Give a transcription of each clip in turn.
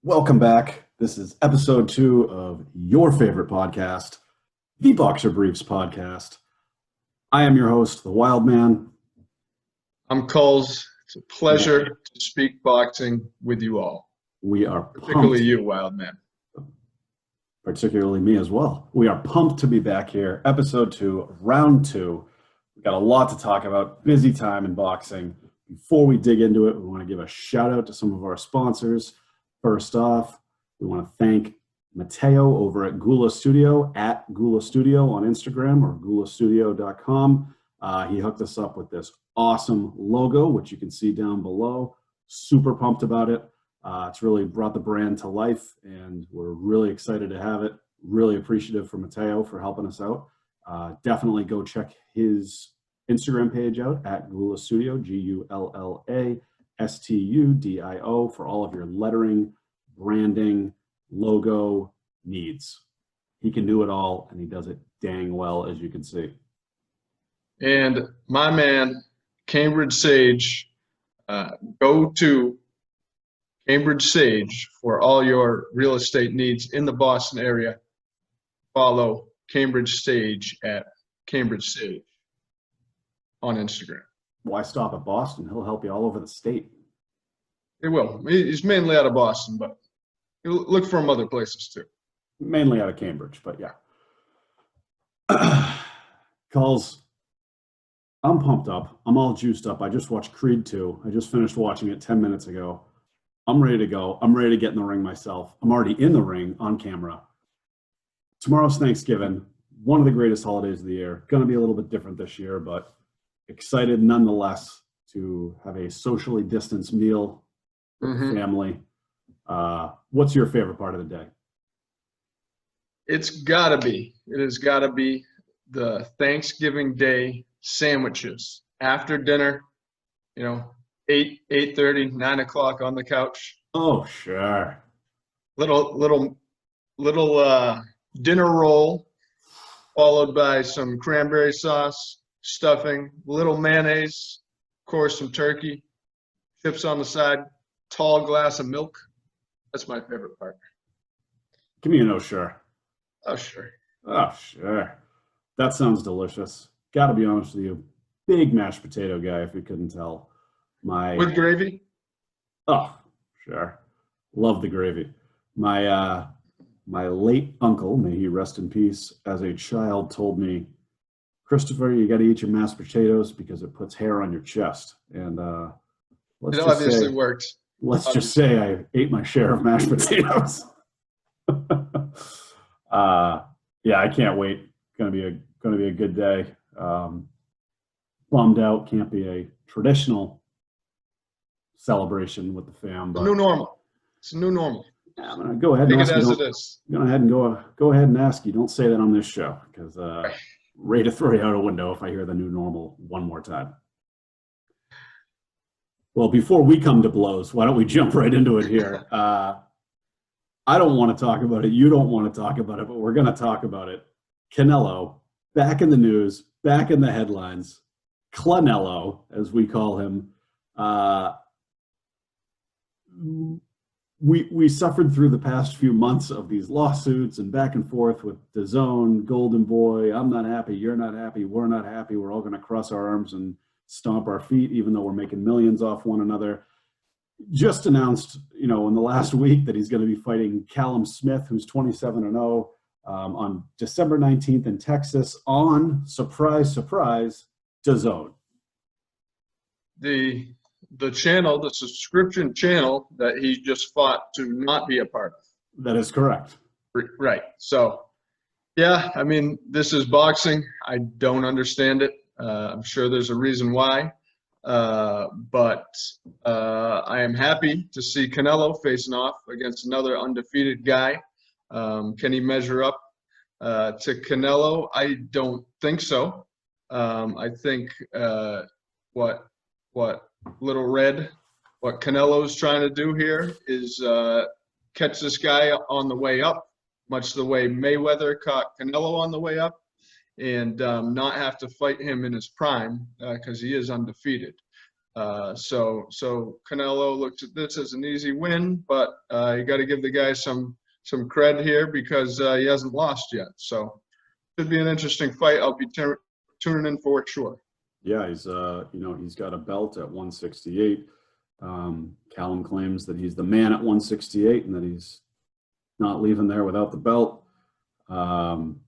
Welcome back. This is episode 2 of your favorite podcast, the Boxer Briefs podcast. I am your host, the Wild Man. I'm Coles. It's a pleasure And to speak boxing with you all, we are particularly pumped, you, Wild Man. particularly me as well. We are pumped to be back here, episode 2, round 2. We got a lot to talk about, busy time in boxing. Before we dig into it, we want to give a shout out to some of our sponsors. First off, we want to thank Mateo over at Gula Studio, at Gula Studio on Instagram or gulastudio.com. He hooked us up with this awesome logo, which you can see down below. Super pumped about it. It's really brought the brand to life, and we're really excited to have it. Really appreciative for Mateo for helping us out. Definitely go check his Instagram page out at Gula Studio, GULLASTUDIO, for all of your lettering, branding, logo needs. He can do it all, and he does it dang well, as you can see. And my man, Cambridge Sage, go to Cambridge Sage for all your real estate needs in the Boston area. Follow Cambridge Sage at Cambridge Sage on Instagram. Why stop at Boston? He'll help you all over the state. He will. He's mainly out of Boston, but he'll look for him other places too. Mainly out of Cambridge, but yeah. Calls. I'm pumped up. I'm all juiced up. I just watched Creed 2. I just finished watching it 10 minutes ago. I'm ready to go. I'm ready to get in the ring myself. I'm already in the ring on camera. Tomorrow's Thanksgiving, one of the greatest holidays of the year. Going to be a little bit different this year, but excited nonetheless to have a socially distanced meal with the family. What's your favorite part of the day? It has got to be the Thanksgiving Day sandwiches after dinner, 8:30, 9 o'clock on the couch. Oh, sure. Little dinner roll, followed by some cranberry sauce, stuffing, little mayonnaise, of course, some turkey, chips on the side, tall glass of milk. That's my favorite part. Give me an oh, sure. Oh, sure. Oh, sure. That sounds delicious. Got to be honest with you. Big mashed potato guy, if you couldn't tell. With gravy? Oh, sure. Love the gravy. My late uncle, may he rest in peace, as a child told me, Christopher, you got to eat your mashed potatoes because it puts hair on your chest. And It obviously worked. Let's just say I ate my share of mashed potatoes. Yeah, I can't wait. Gonna be a good day. Bummed out. Can't be a traditional celebration with the fam. But New normal. It's a new normal. yeah, I'm gonna go ahead and Take ask it as you. it is. Go ahead and go ahead and ask you. Don't say that on this show because ready to throw you out a window if I hear the new normal one more time. Well, before we come to blows, why don't we jump right into it here? I don't want to talk about it. You don't want to talk about it, but we're going to talk about it. Canelo, back in the news, back in the headlines. Clanello, as we call him. We suffered through the past few months of these lawsuits and back and forth with DAZN, Golden Boy. I'm not happy. You're not happy. We're not happy. We're all going to cross our arms and stomp our feet, even though we're making millions off one another. Just announced, in the last week that he's going to be fighting Callum Smith, who's 27-0, on December 19th in Texas on, surprise, surprise, DAZN. The channel, the subscription channel that he just fought to not be a part of. That is correct. Right. So, yeah, I mean, this is boxing. I don't understand it. I'm sure there's a reason why. But I am happy to see Canelo facing off against another undefeated guy. Can he measure up to Canelo? I don't think so. I think what Little Red, what Canelo's trying to do here is catch this guy on the way up, much the way Mayweather caught Canelo on the way up, and not have to fight him in his prime because he is undefeated. So Canelo looks at this as an easy win, but you got to give the guy some cred here because he hasn't lost yet. So should be an interesting fight. I'll be tuning in for it, sure. Yeah, he's got a belt at 168. Callum claims that he's the man at 168 and that he's not leaving there without the belt. I'm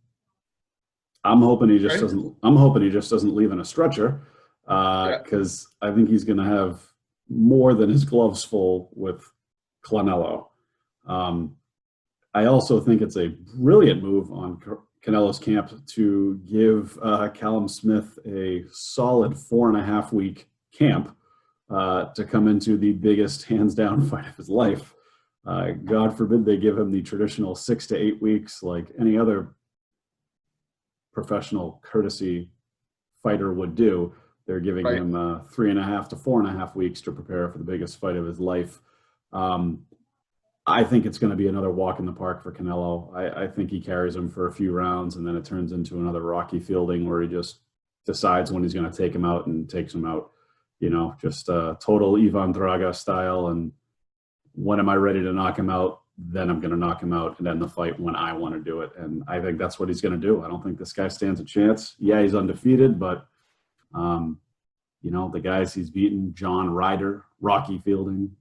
hoping he just doesn't. I'm hoping he just doesn't leave in a stretcher, because I think he's going to have more than his gloves full with Canelo. I also think it's a brilliant move on Canelo's camp to give Callum Smith a solid 4.5-week camp to come into the biggest hands-down fight of his life. God forbid they give him the traditional 6 to 8 weeks like any other professional courtesy fighter would do. They're giving him 3.5 to 4.5 weeks to prepare for the biggest fight of his life. I think it's going to be another walk in the park for Canelo. I think he carries him for a few rounds and then it turns into another Rocky Fielding where he just decides when he's going to take him out and takes him out. Just total Ivan Draga style. And when am I ready to knock him out? Then I'm going to knock him out and end the fight when I want to do it. And I think that's what he's going to do. I don't think this guy stands a chance. Yeah, he's undefeated, but, the guys he's beaten, John Ryder, Rocky Fielding,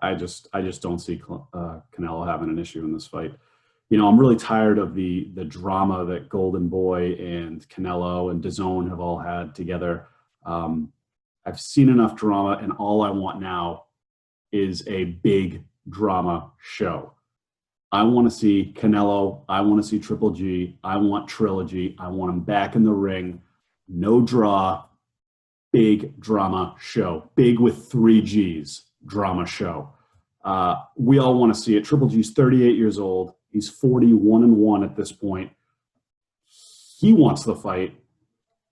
I just don't see Canelo having an issue in this fight. I'm really tired of the drama that Golden Boy and Canelo and DAZN have all had together. I've seen enough drama, and all I want now is a big drama show. I want to see Canelo. I want to see Triple G. I want Trilogy. I want him back in the ring. No draw. Big drama show. Big with 3 G's drama show. We all want to see it. Triple G's 38 years old. He's 41-1 at this point. He wants the fight.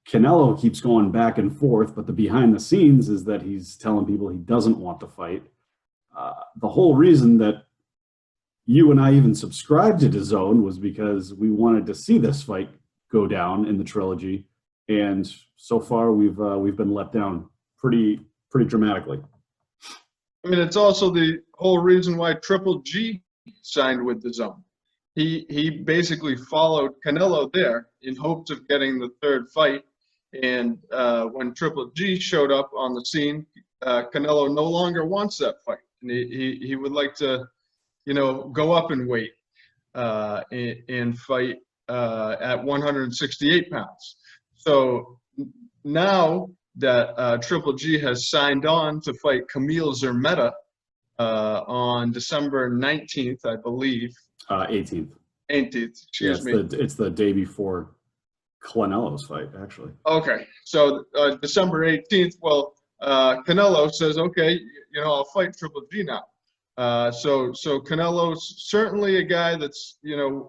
Canelo keeps going back and forth, but the behind the scenes is that he's telling people he doesn't want to fight. The whole reason that you and I even subscribed to DAZN was because we wanted to see this fight go down in the Trilogy, and so far we've been let down pretty dramatically. I mean, it's also the whole reason why Triple G signed with DAZN. He basically followed Canelo there in hopes of getting the third fight, and when Triple G showed up on the scene, Canelo no longer wants that fight, and he would like to, go up in weight and fight at 168 pounds. So now that Triple G has signed on to fight Camille Zermeta on December 19th, I believe. 18th. 18th, excuse me. It's the day before Canelo's fight, actually. Okay, so December 18th, well, Canelo says, okay, I'll fight Triple G now. So Canelo's certainly a guy that's,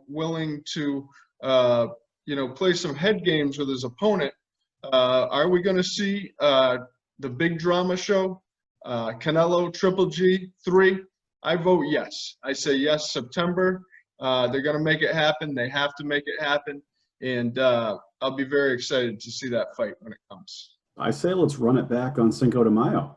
willing to, play some head games with his opponent. Are we going to see the big drama show, Canelo Triple G 3? I vote yes. I say yes, September. They're going to make it happen. They have to make it happen. And I'll be very excited to see that fight when it comes. I say let's run it back on Cinco de Mayo.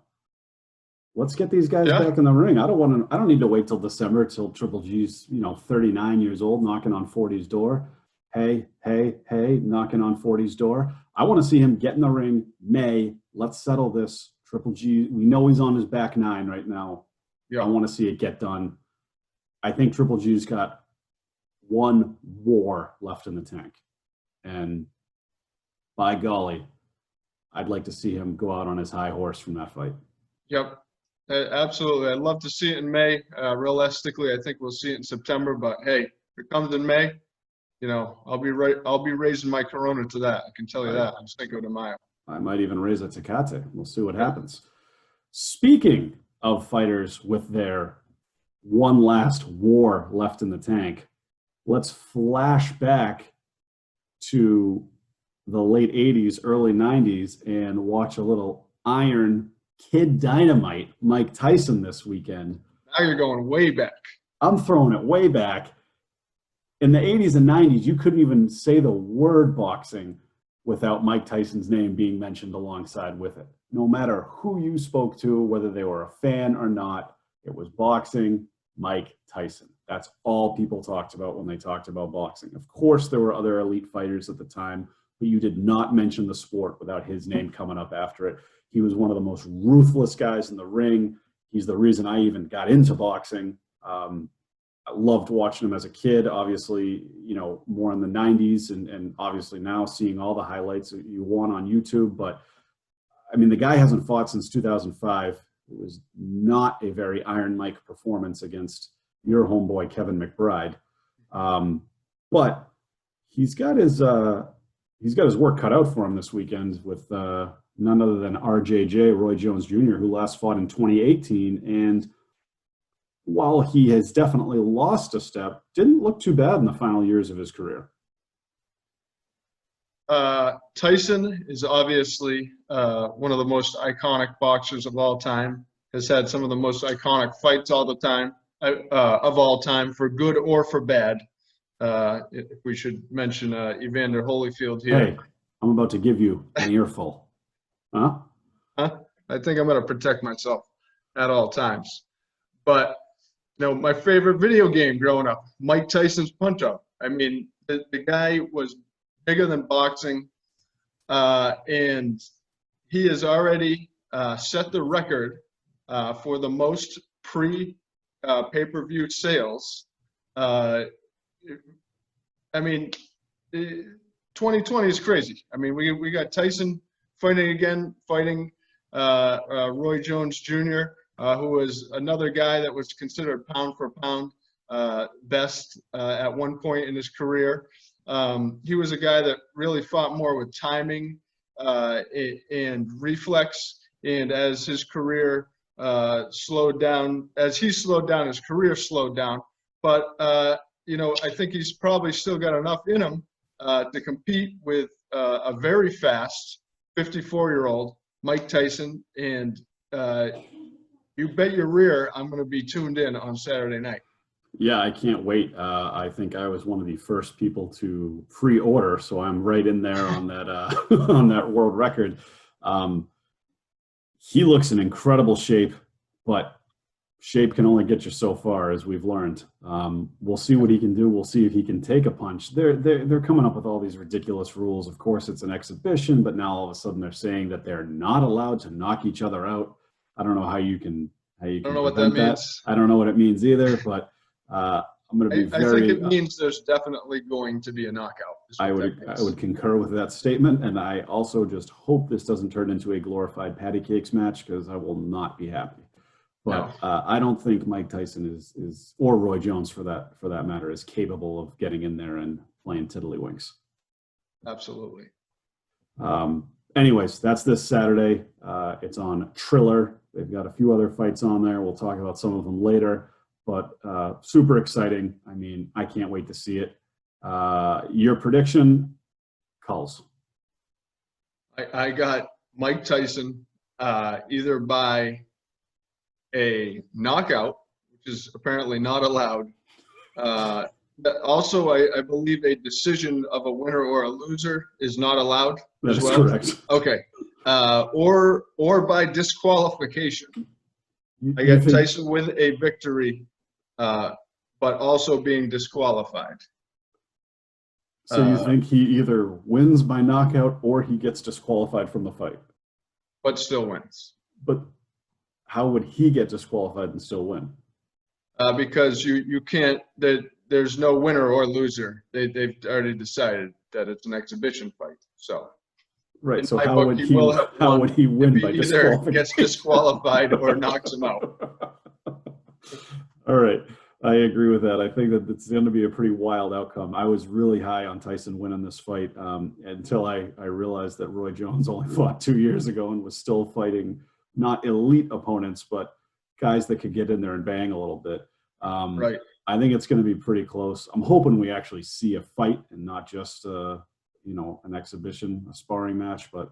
Let's get these guys back in the ring. I don't need to wait till December till Triple G's 39 years old, knocking on 40's door. Hey, knocking on 40's door. I want to see him get in the ring May. Let's settle this. Triple G, we know he's on his back 9 right now. Yeah. I want to see it get done. I think Triple G's got one war left in the tank. And by golly, I'd like to see him go out on his high horse from that fight. Yep, absolutely. I'd love to see it in May. Realistically, I think we'll see it in September. But hey, if it comes in May, I'll be raising my Corona to that. I can tell you that. I'm Cinco de Mayo. I might even raise a Tecate. We'll see what happens. Speaking of fighters with their one last war left in the tank, let's flash back to the late 80s, early 90s, and watch a little Iron Kid Dynamite Mike Tyson this weekend. Now you're going way back. I'm throwing it way back. In the 80s and 90s, you couldn't even say the word boxing without Mike Tyson's name being mentioned alongside with it. No matter who you spoke to, whether they were a fan or not, it was boxing, Mike Tyson. That's all people talked about when they talked about boxing. Of course, there were other elite fighters at the time, but you did not mention the sport without his name coming up after it. He was one of the most ruthless guys in the ring. He's the reason I even got into boxing. I loved watching him as a kid, obviously, more in the 90s and obviously now seeing all the highlights that you want on YouTube. But I mean, the guy hasn't fought since 2005. It was not a very Iron Mike performance against your homeboy, Kevin McBride. But he's got his work cut out for him this weekend with none other than RJJ, Roy Jones Jr., who last fought in 2018. And while he has definitely lost a step, didn't look too bad in the final years of his career. Tyson is obviously one of the most iconic boxers of all time, has had some of the most iconic fights of all time, for good or for bad. If we should mention Evander Holyfield here. Hey, I'm about to give you an earful. Huh? I think I'm going to protect myself at all times. But, my favorite video game growing up, Mike Tyson's Punch-Out. I mean, the guy was bigger than boxing, and he has already set the record for the most pay-per-view sales. I mean, 2020 is crazy. I mean, we got Tyson fighting Roy Jones Jr., who was another guy that was considered pound for pound best at one point in his career. He was a guy that really fought more with timing and reflex. And as his career slowed down, his career slowed down. But, I think he's probably still got enough in him to compete with a very fast 54-year-old Mike Tyson. And you bet your rear I'm going to be tuned in on Saturday night. Yeah, I can't wait. I think I was one of the first people to pre-order, so I'm right in there on that on that world record. He looks in incredible shape, but shape can only get you so far, as we've learned. We'll see what he can do. We'll see if he can take a punch. They're coming up with all these ridiculous rules. Of course, it's an exhibition, but now all of a sudden they're saying that they're not allowed to knock each other out. I don't know how you can. I don't know what that means. I don't know what it means either, but I'm going to be I think it means there's definitely going to be a knockout. I would concur with that statement, and I also just hope this doesn't turn into a glorified patty cakes match, because I will not be happy. But no. I don't think Mike Tyson is or Roy Jones for that matter is capable of getting in there and playing tiddlywinks. Absolutely. Anyways, that's this Saturday. It's on Triller. They've got a few other fights on there. We'll talk about some of them later, but super exciting. I mean, I can't wait to see it. Your prediction, Culls? I got Mike Tyson either by a knockout, which is apparently not allowed. Also, I believe a decision of a winner or a loser is not allowed. That is correct. Okay. Or by disqualification. I got Tyson with a victory, but also being disqualified. So you think he either wins by knockout or he gets disqualified from the fight? But still wins. But how would he get disqualified and still win? Because you can't. There's no winner or loser. They've already decided that it's an exhibition fight. So. Right. So how would he win by disqualification? Either gets disqualified or knocks him out. All right. I agree with that. I think that it's going to be a pretty wild outcome. I was really high on Tyson winning this fight until I realized that Roy Jones only fought 2 years ago and was still fighting not elite opponents, but guys that could get in there and bang a little bit. Right. I think it's going to be pretty close. I'm hoping we actually see a fight and not just an exhibition, a sparring match, but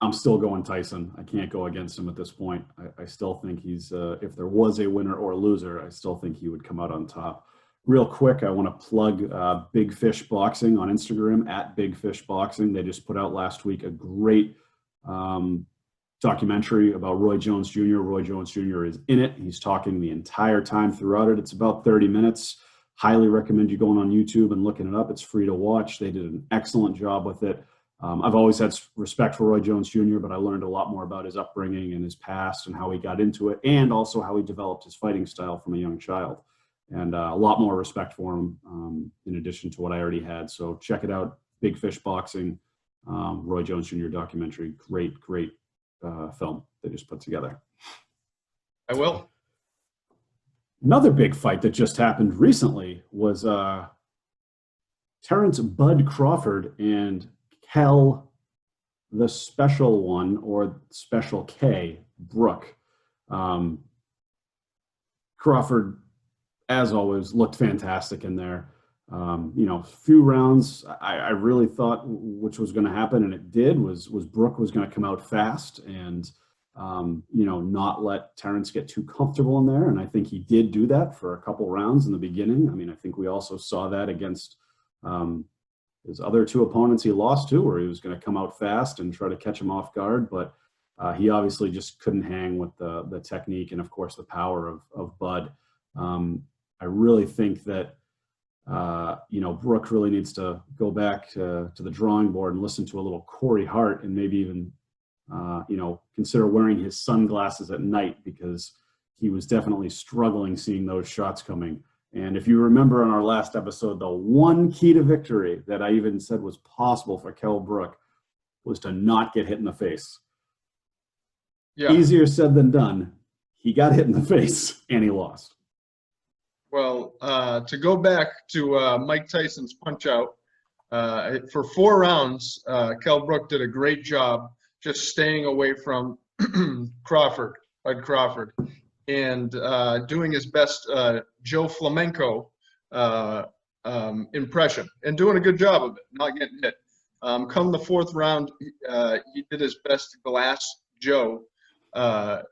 I'm still going Tyson. I can't go against him at this point. I still think he's, if there was a winner or a loser, I still think he would come out on top. Real quick, I want to plug Big Fish Boxing on Instagram at Big Fish Boxing. They just put out last week a great documentary about Roy Jones Jr. Roy Jones Jr. is in it. He's talking the entire time throughout it. It's about 30 minutes. Highly recommend you going on YouTube and looking it up. It's free to watch. They did an excellent job with it. I've always had respect for Roy Jones Jr., but I learned a lot more about his upbringing and his past and how he got into it, and also how he developed his fighting style from a young child. And a lot more respect for him in addition to what I already had. So check it out, Big Fish Boxing, Roy Jones Jr. documentary. Great film they just put together. I will. Another big fight that just happened recently was Terrence Bud Crawford and Kel, the Special One, or Special K, Brook. Crawford, as always, looked fantastic in there. Few rounds I really thought which was going to happen, and it did, was Brook was going to come out fast and not let Terrence get too comfortable in there. And I think he did do that for a couple rounds in the beginning. I mean, I think we also saw that against his other two opponents he lost to, where he was going to come out fast and try to catch him off guard. But he obviously just couldn't hang with the technique and, of course, the power of Bud. I really think that Brook really needs to go back to the drawing board and listen to a little Corey Hart, and maybe even consider wearing his sunglasses at night, because he was definitely struggling seeing those shots coming. And if you remember on our last episode, the one key to victory that I even said was possible for Kell Brook was to not get hit in the face. Yeah. Easier said than done. He got hit in the face and he lost. Well, to go back to Mike Tyson's Punch-Out, for 4 rounds, Kell Brook did a great job just staying away from Bud Crawford, and doing his best Joe Flamenco impression, and doing a good job of it, not getting hit. Come the 4th round, he did his best Glass Joe, and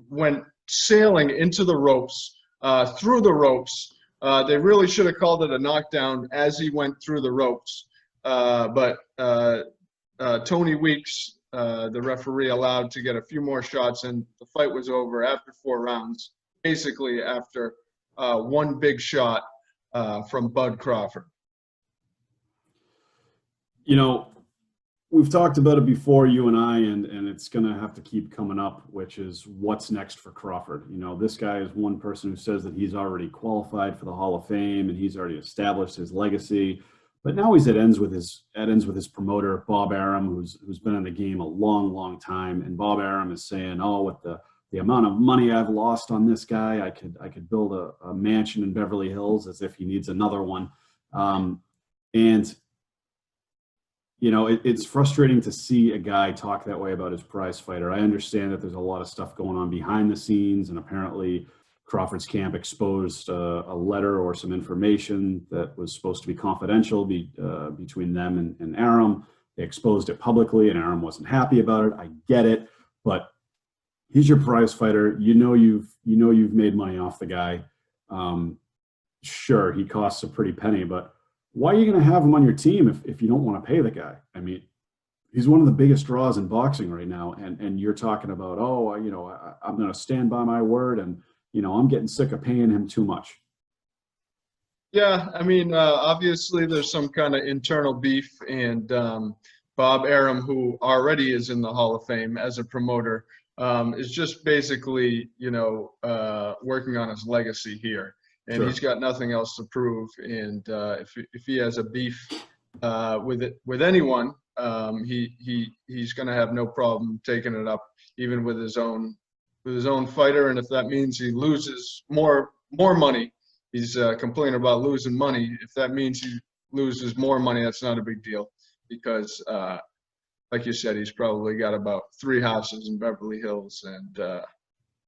went sailing into the ropes, through the ropes. They really should have called it a knockdown as he went through the ropes. But Tony Weeks, the referee, allowed to get a few more shots, and the fight was over after 4 rounds, basically after one big shot from Bud Crawford. We've talked about it before, you and I, and it's going to have to keep coming up, which is what's next for Crawford. This guy is one person who says that he's already qualified for the Hall of Fame and he's already established his legacy. But now he's at ends with his promoter, Bob Arum, who's been in the game a long time. And Bob Arum is saying, oh, with the amount of money I've lost on this guy, I could build a mansion in Beverly Hills, as if he needs another one. It's frustrating to see a guy talk that way about his prize fighter. I understand that there's a lot of stuff going on behind the scenes, and apparently Crawford's camp exposed a letter or some information that was supposed to be confidential between them and Arum. They exposed it publicly, and Arum wasn't happy about it. I get it, but he's your prize fighter. You've made money off the guy. Sure, he costs a pretty penny, but why are you going to have him on your team if you don't want to pay the guy? I mean, he's one of the biggest draws in boxing right now, and you're talking about, I'm going to stand by my word, and I'm getting sick of paying him too much. Yeah, I mean, obviously there's some kind of internal beef, and Bob Arum, who already is in the Hall of Fame as a promoter, is just basically, working on his legacy here. And sure, he's got nothing else to prove. And if he has a beef with anyone, he's going to have no problem taking it up, even with his own fighter. And if that means he loses more money, he's complaining about losing money. If that means he loses more money, that's not a big deal, because like you said, he's probably got about 3 houses in Beverly Hills, and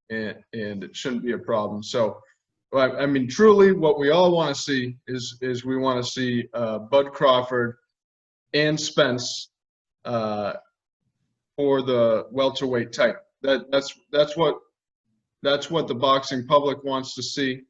it shouldn't be a problem. So, I mean, truly, what we all want to see is we want to see Bud Crawford and Spence for the welterweight title. That's what the boxing public wants to see.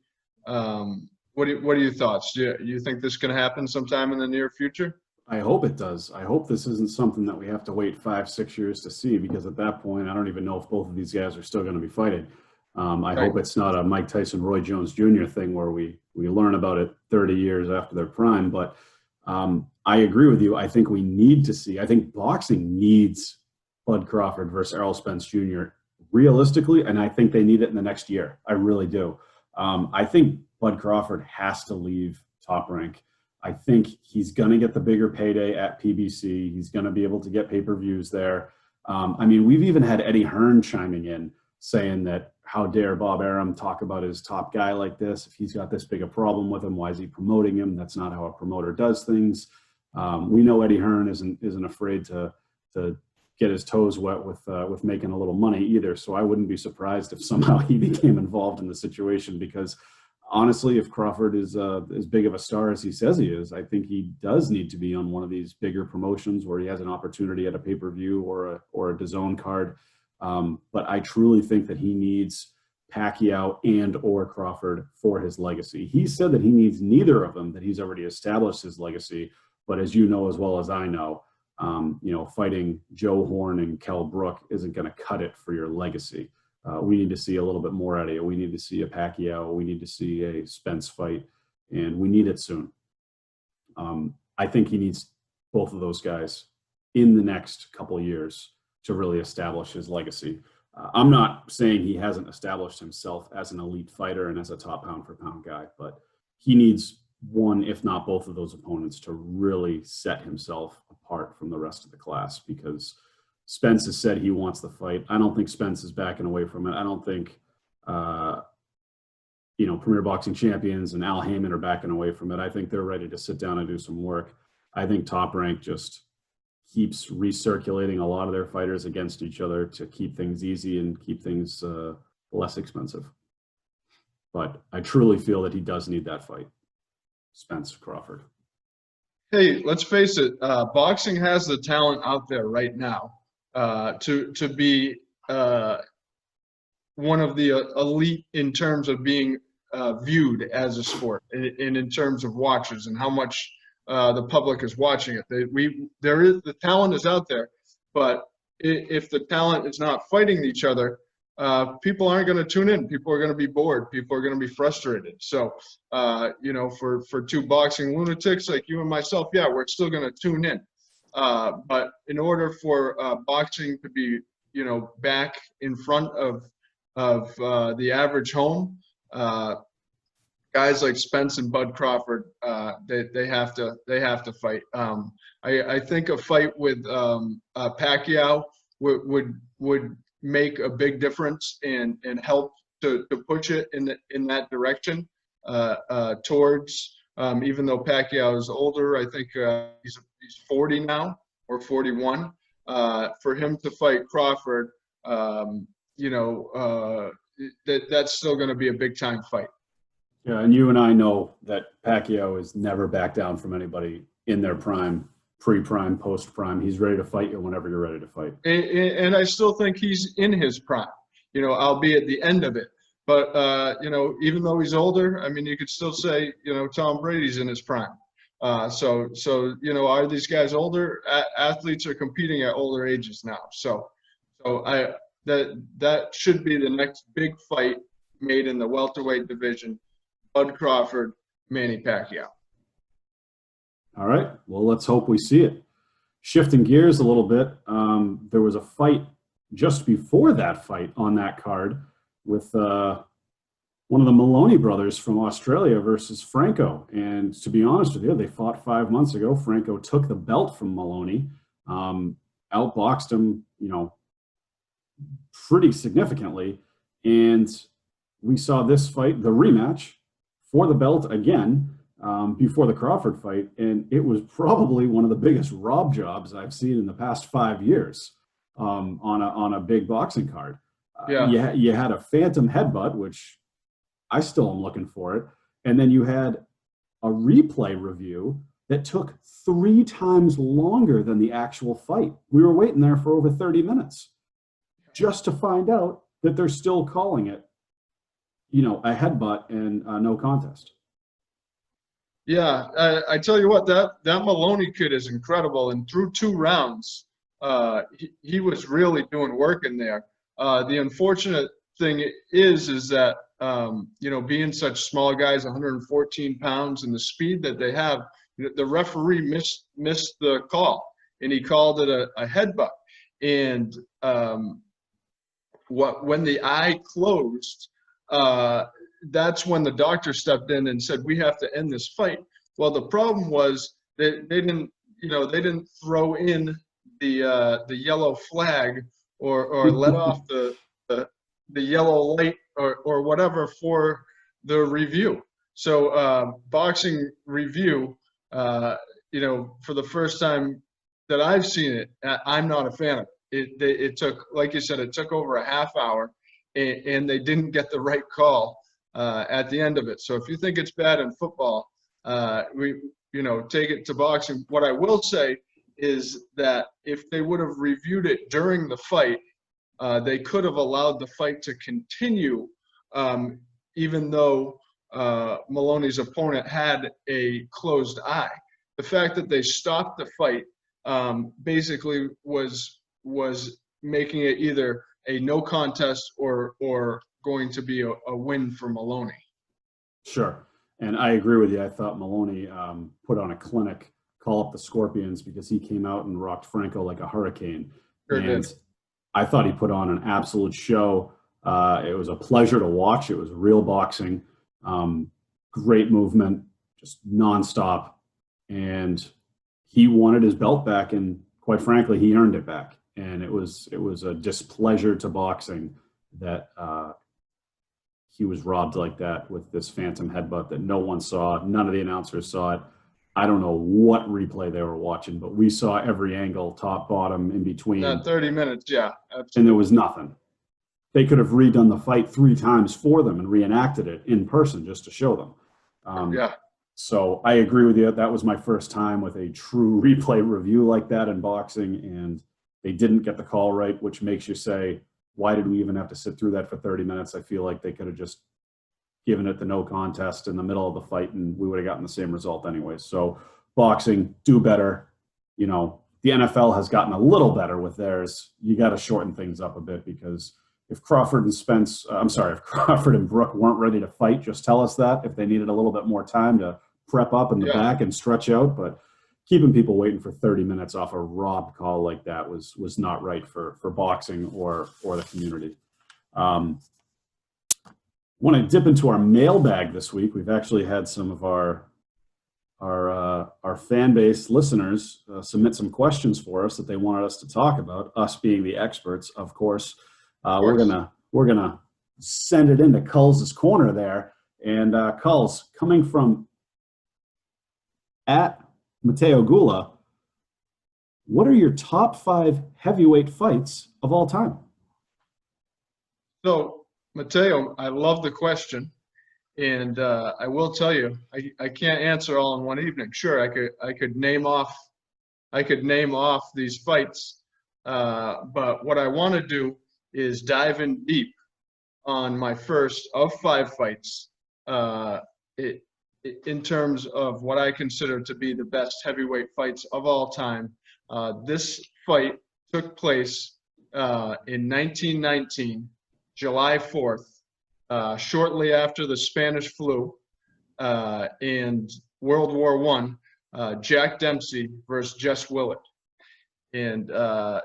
What are your thoughts? Do you think this can happen sometime in the near future? I hope it does. I hope this isn't something that we have to wait 5, 6 years to see, because at that point, I don't even know if both of these guys are still going to be fighting. I Right. hope it's not a Mike Tyson, Roy Jones Jr. thing where we learn about it 30 years after their prime. But I agree with you. I think we need to see. I think boxing needs Bud Crawford versus Errol Spence Jr. realistically, and I think they need it in the next year. I really do. I think Bud Crawford has to leave Top Rank. I think he's going to get the bigger payday at PBC. He's going to be able to get pay-per-views there. I mean, we've even had Eddie Hearn chiming in saying that how dare Bob Arum talk about his top guy like this? If he's got this big a problem with him, why is he promoting him? That's not how a promoter does things. We know Eddie Hearn isn't afraid to get his toes wet with making a little money either. So I wouldn't be surprised if somehow he became involved in the situation, because honestly, if Crawford is as big of a star as he says he is, I think he does need to be on one of these bigger promotions where he has an opportunity at a pay-per-view or a DAZN card. But I truly think that he needs Pacquiao and or Crawford for his legacy. He said that he needs neither of them, that he's already established his legacy. But as you know as well as I know, fighting Joe Horn and Kell Brook isn't going to cut it for your legacy. We need to see a little bit more out of you. We need to see a Pacquiao. We need to see a Spence fight, and we need it soon. I think he needs both of those guys in the next couple of years to really establish his legacy. I'm not saying he hasn't established himself as an elite fighter and as a top pound for pound guy, but he needs one, if not both of those opponents to really set himself apart from the rest of the class, because Spence has said he wants the fight. I don't think Spence is backing away from it. I don't think, Premier Boxing Champions and Al Heyman are backing away from it. I think they're ready to sit down and do some work. I think Top Rank just keeps recirculating a lot of their fighters against each other to keep things easy and keep things less expensive. But I truly feel that he does need that fight, Spence Crawford. Hey, let's face it. Boxing has the talent out there right now to be one of the elite in terms of being viewed as a sport, and in terms of watchers and how much the public is watching it. The talent is out there, but if the talent is not fighting each other, people aren't going to tune in. People are going to be bored. People are going to be frustrated. So, for two boxing lunatics like you and myself, yeah, we're still going to tune in. But in order for boxing to be, back in front of the average home, guys like Spence and Bud Crawford, they have to fight. I think a fight with Pacquiao would make a big difference and help to push it in that direction towards. Even though Pacquiao is older, I think he's 40 now or 41. For him to fight Crawford, that's still going to be a big time fight. Yeah, and you and I know that Pacquiao has never backed down from anybody in their prime, pre-prime, post-prime. He's ready to fight you whenever you're ready to fight. And I still think he's in his prime, albeit the end of it. But, even though he's older, I mean, you could still say, Tom Brady's in his prime. So are these guys older? Athletes are competing at older ages now. So that should be the next big fight made in the welterweight division. Bud Crawford, Manny Pacquiao. All right. Well, let's hope we see it. Shifting gears a little bit, there was a fight just before that fight on that card with one of the Maloney brothers from Australia versus Franco. And to be honest with you, they fought 5 months ago. Franco took the belt from Maloney, outboxed him, pretty significantly. And we saw this fight, the rematch, for the belt again before the Crawford fight, and it was probably one of the biggest rob jobs I've seen in the past 5 years on a big boxing card. Yeah. You had a phantom headbutt, which I still am looking for it, and then you had a replay review that took 3 times longer than the actual fight. We were waiting there for over 30 minutes just to find out that they're still calling it a headbutt and no contest. Yeah, I tell you what, that Maloney kid is incredible. And through 2 rounds, he was really doing work in there. The unfortunate thing is that being such small guys, 114 pounds, and the speed that they have, the referee missed the call, and he called it a headbutt. And when the eye closed, that's when the doctor stepped in and said, we have to end this fight. Well, the problem was that they didn't throw in the yellow flag or let off the yellow light or whatever for the review. So boxing review, for the first time that I've seen it, I'm not a fan of it. It took, like you said, it took over a half hour, and they didn't get the right call at the end of it. So if you think it's bad in football, take it to boxing. What I will say is that if they would have reviewed it during the fight, they could have allowed the fight to continue, even though Maloney's opponent had a closed eye. The fact that they stopped the fight basically was making it either a no contest or going to be a win for Maloney. Sure. And I agree with you. I thought Maloney put on a clinic, call up the Scorpions, because he came out and rocked Franco like a hurricane. Sure And did. I thought he put on an absolute show. It was a pleasure to watch. It was real boxing, great movement, just nonstop. And he wanted his belt back, and quite frankly, he earned it back. And it was a displeasure to boxing that he was robbed like that with this phantom headbutt that no one saw. None of the announcers saw it. I don't know what replay they were watching, but we saw every angle, top, bottom, in between. 30 minutes, yeah. Absolutely. And there was nothing. They could have redone the fight 3 times for them and reenacted it in person just to show them. Yeah. So I agree with you. That was my first time with a true replay review like that in boxing, and they didn't get the call right, which makes you say, why did we even have to sit through that for 30 minutes? I feel like they could have just given it the no contest in the middle of the fight, and we would have gotten the same result anyway. So boxing, do better. The NFL has gotten a little better with theirs. You got to shorten things up a bit, because if Crawford and Brooke weren't ready to fight, just tell us that. If they needed a little bit more time to prep up in the back and stretch out, but keeping people waiting for 30 minutes off a robbed call like that was not right for boxing or the community. Want to dip into our mailbag this week. We've actually had some of our fan base listeners submit some questions for us that they wanted us to talk about. Us being the experts, of course. We're gonna send it into Culls' corner there, and Culls, coming from at Mateo Gula, what are your top 5 heavyweight fights of all time? So, Mateo, I love the question, and I will tell you, I can't answer all in one evening. Sure, I could name off these fights, but what I want to do is dive in deep on my first of 5 fights, in terms of what I consider to be the best heavyweight fights of all time. This fight took place in 1919, July 4th, shortly after the Spanish flu and World War I. Jack Dempsey versus Jess Willard. And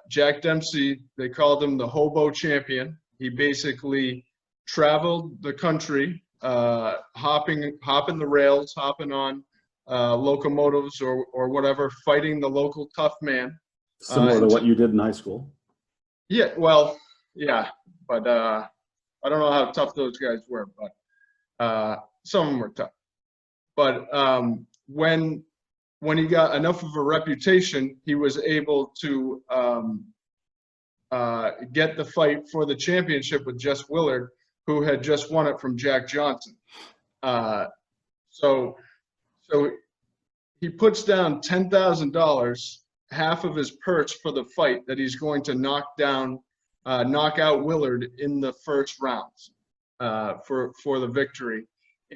Jack Dempsey, they called him the hobo champion. He basically traveled the country, hopping the rails, hopping on locomotives or whatever, fighting the local tough man. Similar to what you did in high school. Yeah, well, yeah, but I don't know how tough those guys were, but some of them were tough. But when he got enough of a reputation, he was able to get the fight for the championship with Jess Willard, who had just won it from Jack Johnson. So he puts down $10,000, half of his purse for the fight, that he's going to knock out Willard in the first rounds. for the victory,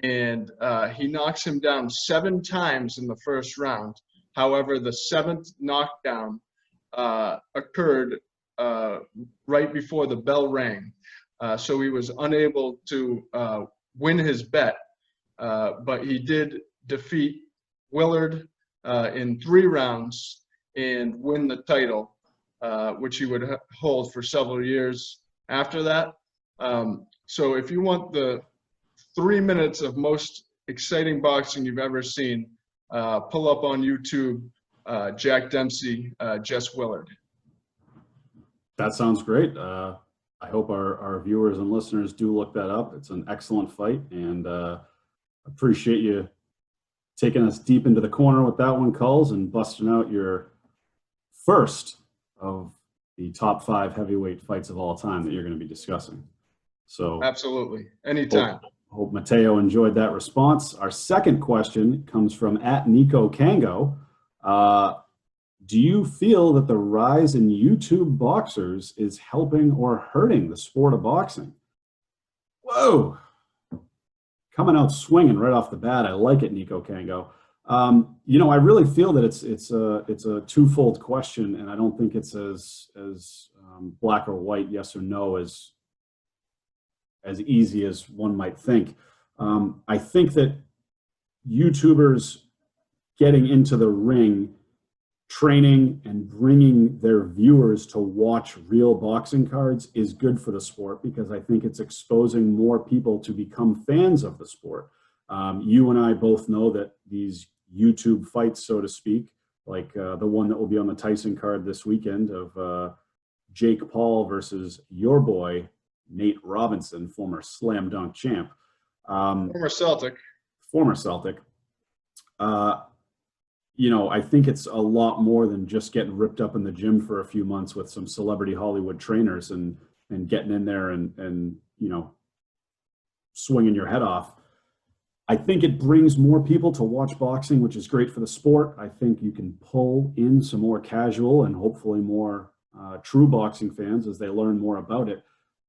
and he knocks him down 7 times in the first round. However, the 7th knockdown occurred right before the bell rang, so he was unable to win his bet, but he did defeat Willard in 3 rounds and win the title, which he would hold for several years after that. So if you want the 3 minutes of most exciting boxing you've ever seen, pull up on YouTube, Jack Dempsey, Jess Willard. That sounds great. I hope our viewers and listeners do look that up. It's an excellent fight, and appreciate you taking us deep into the corner with that one, Culls, and busting out your first of the top 5 heavyweight fights of all time that you're going to be discussing. So absolutely, anytime. Hope Mateo enjoyed that response. Our second question comes from @Nico Kango. Do you feel that the rise in YouTube boxers is helping or hurting the sport of boxing? Whoa. Coming out swinging right off the bat. I like it, Nico Kango. I really feel that it's a twofold question, and I don't think it's as black or white, yes or no, as easy as one might think. I think that YouTubers getting into the ring, training and bringing their viewers to watch real boxing cards is good for the sport, because I think it's exposing more people to become fans of the sport. You and I both know that these YouTube fights, so to speak, like the one that will be on the Tyson card this weekend of Jake Paul versus your boy, Nate Robinson, former slam dunk champ. Former Celtic. I think it's a lot more than just getting ripped up in the gym for a few months with some celebrity Hollywood trainers and getting in there and swinging your head off. I think it brings more people to watch boxing, which is great for the sport. I think you can pull in some more casual and hopefully more true boxing fans as they learn more about it.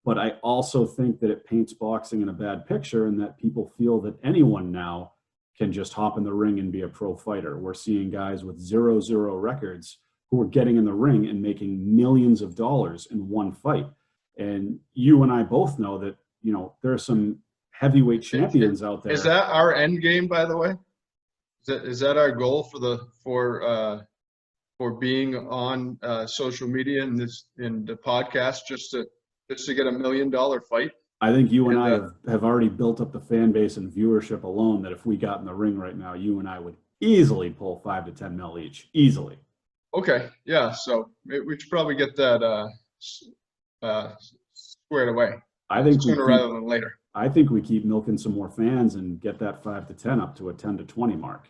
But I also think that it paints boxing in a bad picture, and that people feel that anyone now can just hop in the ring and be a pro fighter. We're seeing guys with 0-0 records who are getting in the ring and making millions of dollars in one fight. And you and I both know that, there are some heavyweight champions out there. Is that our end game, by the way? Is that our goal for being on social media and the podcast, just to get $1 million fight? I think you and I have already built up the fan base and viewership alone, that if we got in the ring right now, you and I would easily pull 5 to 10 mil each, easily. Okay, yeah, so we should probably get that squared away. I think sooner rather than later. I think we keep milking some more fans and get that 5 to 10 up to a 10 to 20 mark,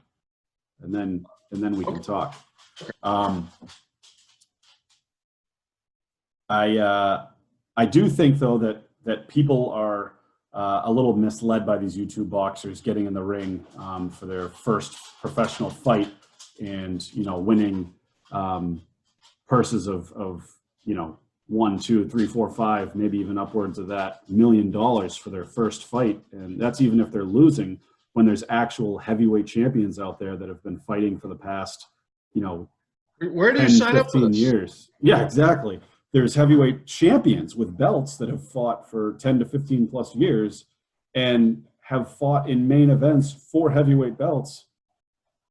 and then we can talk. I do think, though, that people are a little misled by these YouTube boxers getting in the ring for their first professional fight and, winning purses of $1, $2, $3, $4, $5, maybe even upwards of that $1 million for their first fight. And that's even if they're losing, when there's actual heavyweight champions out there that have been fighting for the past, where do you 10, sign 15 up for this? years. Yeah, exactly. There's heavyweight champions with belts that have fought for 10 to 15 plus years and have fought in main events for heavyweight belts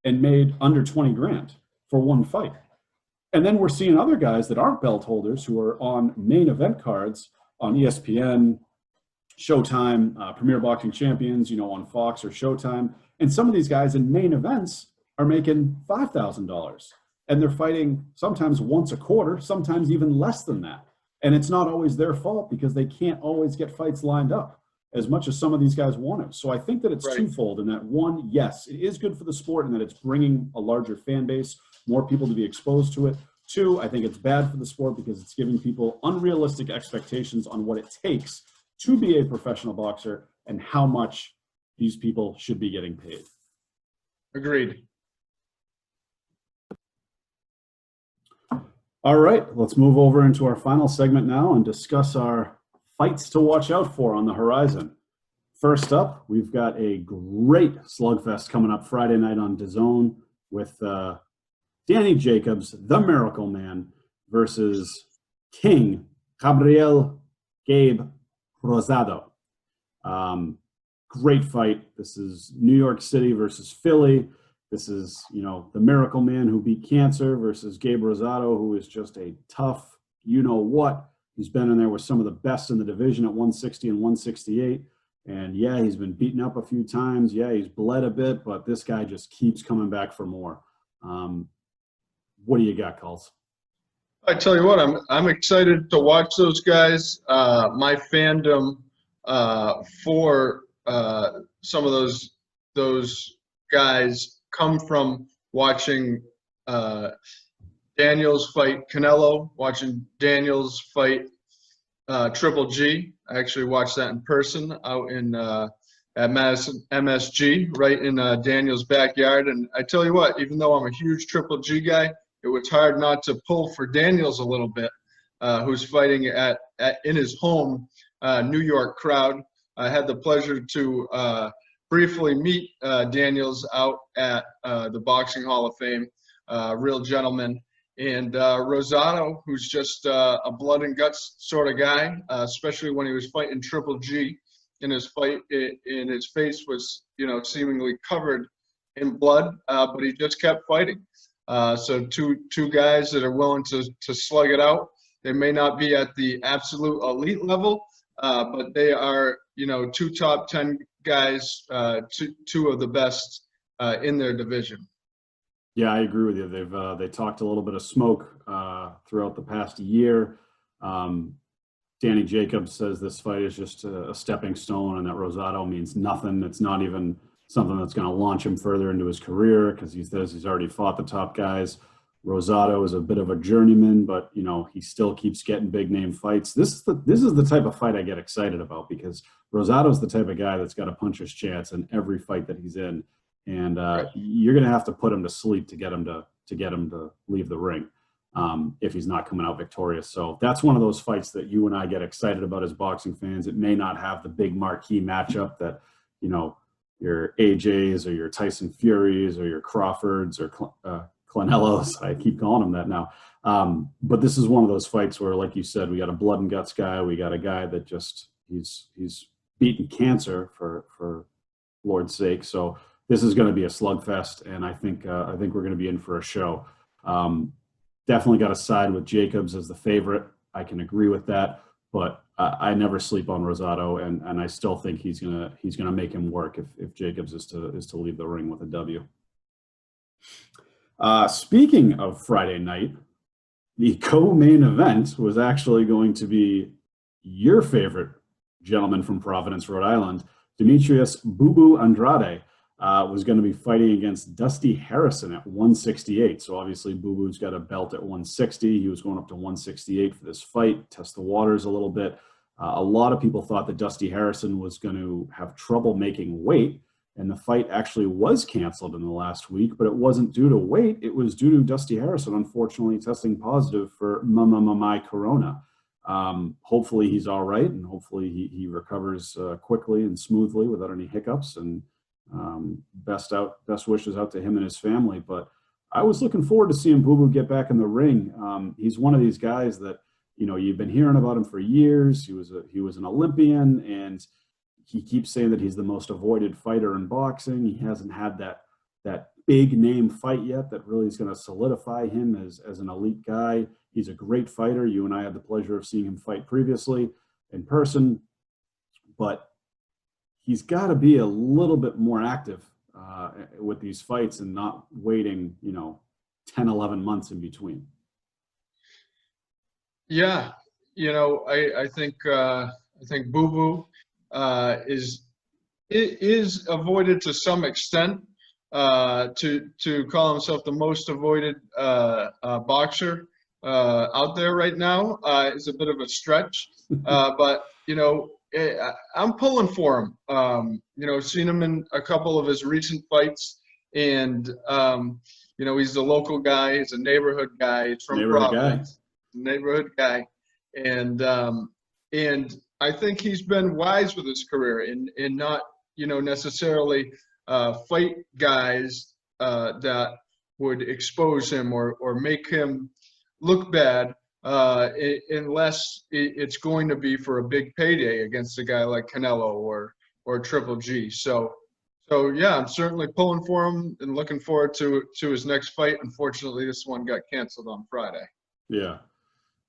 and made under 20 grand for one fight. And then we're seeing other guys that aren't belt holders who are on main event cards on ESPN, Showtime, Premier Boxing Champions, on Fox or Showtime. And some of these guys in main events are making $5,000. And they're fighting sometimes once a quarter, sometimes even less than that. And it's not always their fault, because they can't always get fights lined up as much as some of these guys want to. So I think that it's twofold in that, one, yes, it is good for the sport and that it's bringing a larger fan base, more people to be exposed to it. Two, I think it's bad for the sport because it's giving people unrealistic expectations on what it takes to be a professional boxer and how much these people should be getting paid. Agreed. All right, let's move over into our final segment now and discuss our fights to watch out for on the horizon. First up, we've got a great slugfest coming up Friday night on DAZN with Danny Jacobs, the Miracle Man, versus King Gabriel Gabe Rosado. Great fight. This is New York City versus Philly. This is, the Miracle Man who beat cancer versus Gabe Rosado, who is just a tough, what. He's been in there with some of the best in the division at 160 and 168. And yeah, he's been beaten up a few times. Yeah, he's bled a bit, but this guy just keeps coming back for more. What do you got, Culls? I tell you what, I'm excited to watch those guys. My fandom for some of those guys come from watching Daniels fight Canelo, watching Daniels fight Triple G. I actually watched that in person out in at Madison MSG, right in Daniel's backyard. And I tell you what, even though I'm a huge Triple G guy, it was hard not to pull for Daniels a little bit, who's fighting in his home New York crowd. I had the pleasure to briefly meet Daniels out at the Boxing Hall of Fame, real gentleman. And Rosado, who's just a blood and guts sort of guy, especially when he was fighting Triple G. In his fight, in his face was, seemingly covered in blood, but he just kept fighting. So two guys that are willing to slug it out. They may not be at the absolute elite level, but they are, two top 10 guys, two of the best in their division. Yeah, I agree with you. They talked a little bit of smoke throughout the past year. Danny Jacobs says this fight is just a stepping stone, and that Rosado means nothing. It's not even something that's going to launch him further into his career, because he says he's already fought the top guys. Rosado is a bit of a journeyman, but he still keeps getting big name fights. This is the type of fight I get excited about, because Rosado's the type of guy that's got a puncher's chance in every fight that he's in. And you're going to have to put him to sleep to get him to leave the ring if he's not coming out victorious. So that's one of those fights that you and I get excited about as boxing fans. It may not have the big marquee matchup that your AJs or your Tyson Furies or your Crawfords or Canelos. I keep calling him that now. But this is one of those fights where, like you said, we got a blood and guts guy. We got a guy that just he's beaten cancer for Lord's sake. So this is going to be a slugfest, and I think we're going to be in for a show. Definitely got to side with Jacobs as the favorite. I can agree with that, but I never sleep on Rosado, and I still think he's gonna make him work if Jacobs is to leave the ring with a W. Speaking of Friday night, the co-main event was actually going to be your favorite gentleman from Providence, Rhode Island, Demetrius Boo Boo Andrade. Was going to be fighting against Dusty Harrison at 168. So obviously Boo Boo's got a belt at 160. He was going up to 168 for this fight, test the waters a little bit. A lot of people thought that Dusty Harrison was going to have trouble making weight, and the fight actually was canceled in the last week, but it wasn't due to weight. It was due to Dusty Harrison, unfortunately, testing positive for corona. Hopefully he's all right, and hopefully he recovers quickly and smoothly without any hiccups, and best wishes out to him and his family. But I was looking forward to seeing Boo Boo get back in the ring. He's one of these guys that you've been hearing about him for years. He was an Olympian, and he keeps saying that he's the most avoided fighter in boxing. He hasn't had that big name fight yet that really is going to solidify him as an elite guy. He's a great fighter. You and I had the pleasure of seeing him fight previously in person, but he's got to be a little bit more active with these fights and not waiting, 10, 11 months in between. Yeah, I think Boo Boo is avoided to some extent. To call himself the most avoided boxer out there right now is a bit of a stretch. But I'm pulling for him. Seen him in a couple of his recent fights, and he's the local guy. He's a neighborhood guy. He's from Providence, neighborhood guy, and I think he's been wise with his career in not, necessarily fight guys that would expose him or make him look bad, unless it's going to be for a big payday against a guy like Canelo or Triple G. So yeah, I'm certainly pulling for him and looking forward to his next fight. Unfortunately, this one got canceled on Friday. Yeah.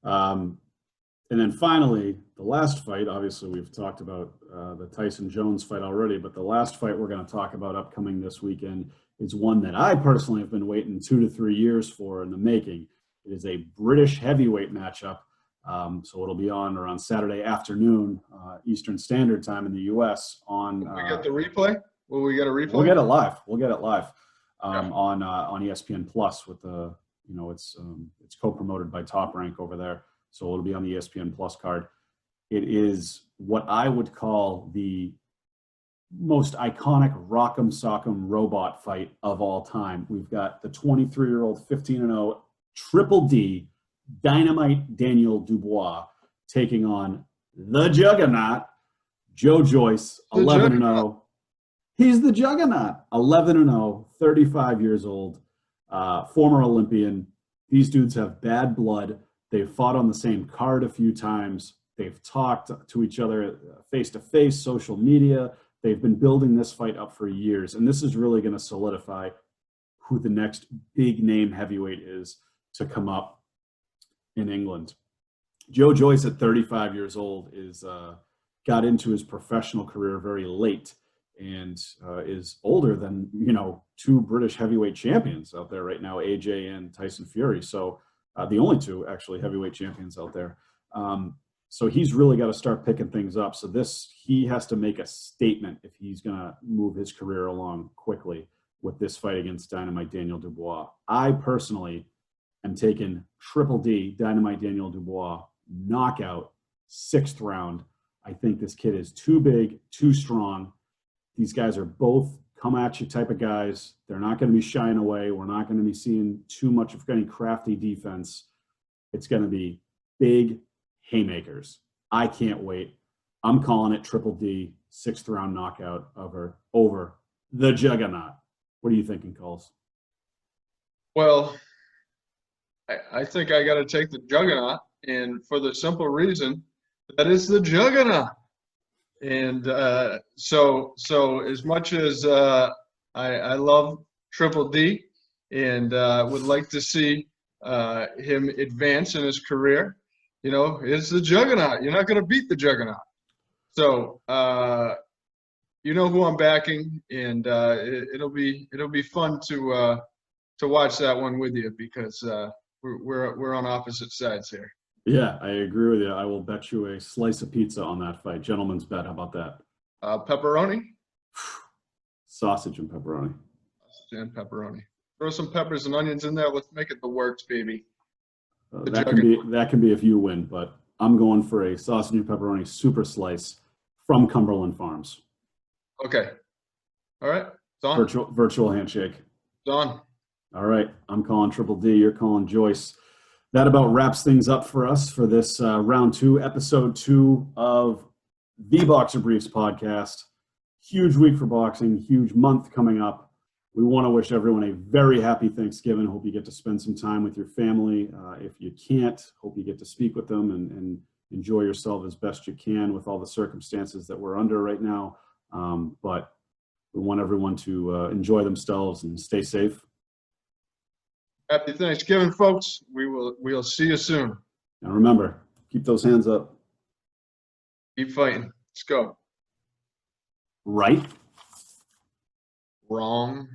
And then finally, the last fight, obviously we've talked about the Tyson Jones fight already, but the last fight we're going to talk about upcoming this weekend is one that I personally have been waiting 2 to 3 years for in the making. It is a British heavyweight matchup. So it'll be on around Saturday afternoon, Eastern Standard Time in the U.S. on. We get the replay? Will we get a replay? We'll get it live. We'll get it live Yeah. on ESPN Plus with the, it's co-promoted by Top Rank over there. So it'll be on the ESPN Plus card. It is what I would call the most iconic rock'em sock'em robot fight of all time. We've got the 23-year-old 15-0 Triple D Dynamite Daniel Dubois taking on the Juggernaut Joe Joyce, 11-0. He's the Juggernaut, 11-0, 35 years old, former Olympian. These dudes have bad blood. They've fought on the same card a few times. They've talked to each other face-to-face, social media. They've been building this fight up for years, and this is really going to solidify who the next big name heavyweight is to come up in England. Joe Joyce at 35 years old got into his professional career very late and is older than, 2 British heavyweight champions out there right now, AJ and Tyson Fury. So the only 2 actually heavyweight champions out there. So he's really got to start picking things up. So he has to make a statement if he's going to move his career along quickly with this fight against Dynamite Daniel Dubois. I personally am taking Triple D, Dynamite Daniel Dubois, knockout, 6th round. I think this kid is too big, too strong. These guys are both come at you type of guys. They're not going to be shying away. We're not going to be seeing too much of any crafty defense. It's going to be big haymakers. I can't wait. I'm calling it Triple D, 6th round knockout over the Juggernaut. What are you thinking, Coles? Well, I think I got to take the Juggernaut, and for the simple reason that it's the Juggernaut. And so as much as I love Triple D and would like to see him advance in his career, it's the Juggernaut. You're not going to beat the Juggernaut. So you know who I'm backing, and it'll be fun to watch that one with you because we're on opposite sides here. Yeah, I agree with you. I will bet you a slice of pizza on that fight. Gentleman's bet. How about that? Pepperoni? Sausage and pepperoni. Sausage and pepperoni. Throw some peppers and onions in there. Let's make it the works, baby. That can be if you win, but I'm going for a sausage and pepperoni super slice from Cumberland Farms. Okay. All right. It's on. Virtual handshake. It's on. All right. I'm calling Triple D. You're calling Joyce. That about wraps things up for us for this round 2, episode 2 of the Boxer Briefs podcast. Huge week for boxing, huge month coming up. We want to wish everyone a very happy Thanksgiving. Hope you get to spend some time with your family. If you can't, hope you get to speak with them and enjoy yourself as best you can with all the circumstances that we're under right now. But we want everyone to enjoy themselves and stay safe. Happy Thanksgiving, folks. We'll see you soon. And remember, keep those hands up. Keep fighting. Let's go. Right? Wrong.